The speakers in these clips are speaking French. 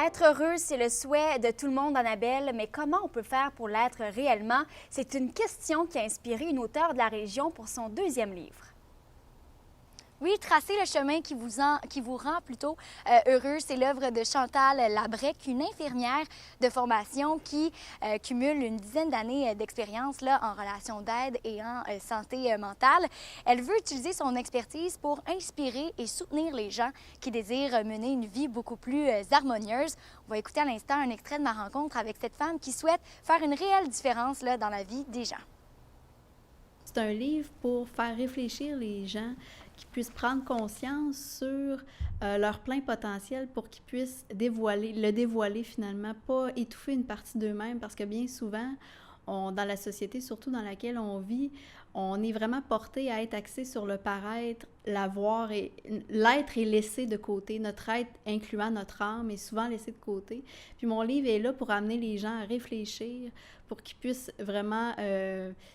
Être heureux, c'est le souhait de tout le monde, Annabelle, mais comment on peut faire pour l'être réellement? C'est une question qui a inspiré une auteure de la région pour son deuxième livre. Oui, Tracer le chemin qui vous rend plutôt heureux, c'est l'œuvre de Chantal Labrec, une infirmière de formation qui cumule une dizaine d'années d'expérience là, en relation d'aide et en santé mentale. Elle veut utiliser son expertise pour inspirer et soutenir les gens qui désirent mener une vie beaucoup plus harmonieuse. On va écouter à l'instant un extrait de ma rencontre avec cette femme qui souhaite faire une réelle différence là, dans la vie des gens. C'est un livre pour faire réfléchir les gens, qui puissent prendre conscience sur leur plein potentiel pour qu'ils puissent le dévoiler finalement, pas étouffer une partie d'eux-mêmes, parce que bien souvent, dans la société, surtout dans laquelle on vit, on est vraiment porté à être axé sur le paraître, l'avoir, et l'être est laissé de côté. Notre être, incluant notre âme, est souvent laissé de côté. Puis mon livre est là pour amener les gens à réfléchir, pour qu'ils puissent vraiment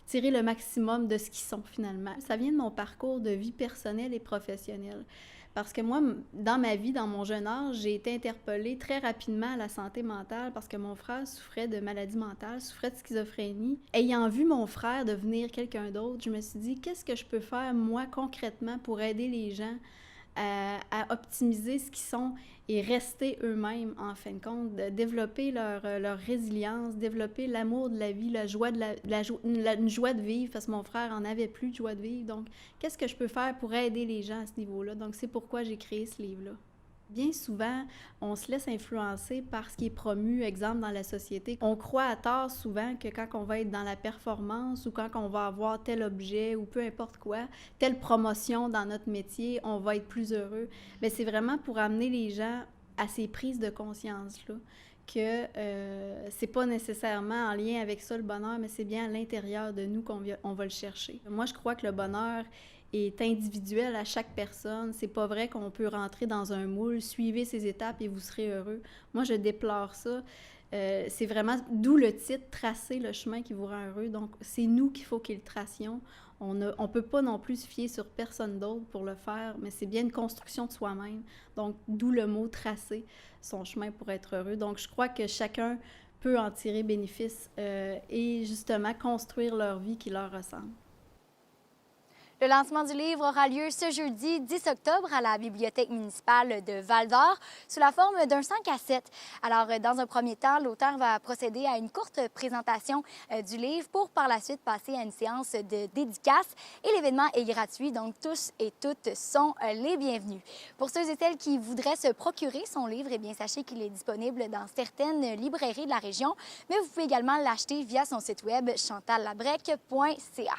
tirer le maximum de ce qu'ils sont finalement. Ça vient de mon parcours de vie personnelle et professionnelle. Parce que moi, dans ma vie, dans mon jeune âge, j'ai été interpellée très rapidement à la santé mentale parce que mon frère souffrait de maladie mentale, souffrait de schizophrénie. Ayant vu mon frère devenir quelqu'un d'autre, je me suis dit, qu'est-ce que je peux faire, moi, concrètement, pour aider les gens à optimiser ce qu'ils sont et rester eux-mêmes, en fin de compte, de développer leur résilience, développer l'amour de la vie, la joie une joie de vivre, parce que mon frère en avait plus de joie de vivre. Donc, qu'est-ce que je peux faire pour aider les gens à ce niveau-là? Donc, c'est pourquoi j'ai créé ce livre-là. Bien souvent, on se laisse influencer par ce qui est promu, exemple, dans la société. On croit à tort souvent que quand on va être dans la performance ou quand on va avoir tel objet ou peu importe quoi, telle promotion dans notre métier, on va être plus heureux. Mais c'est vraiment pour amener les gens à ces prises de conscience-là, que c'est pas nécessairement en lien avec ça le bonheur, mais c'est bien à l'intérieur de nous qu'on va le chercher. Moi, je crois que le bonheur est individuel à chaque personne. C'est pas vrai qu'on peut rentrer dans un moule, suivez ces étapes et vous serez heureux. Moi, je déplore ça. C'est vraiment, d'où le titre, tracer le chemin qui vous rend heureux. Donc, c'est nous qu'il faut qu'il le tracions. On peut pas non plus se fier sur personne d'autre pour le faire, mais c'est bien une construction de soi-même. Donc, d'où le mot tracer son chemin pour être heureux. Donc, je crois que chacun peut en tirer bénéfice et justement construire leur vie qui leur ressemble. Le lancement du livre aura lieu ce jeudi 10 octobre à la Bibliothèque municipale de Val-d'Or sous la forme d'un 5 à 7. Alors, dans un premier temps, l'auteur va procéder à une courte présentation du livre pour par la suite passer à une séance de dédicace. Et l'événement est gratuit, donc tous et toutes sont les bienvenus. Pour ceux et celles qui voudraient se procurer son livre, eh bien, sachez qu'il est disponible dans certaines librairies de la région, mais vous pouvez également l'acheter via son site web chantallabrec.ca.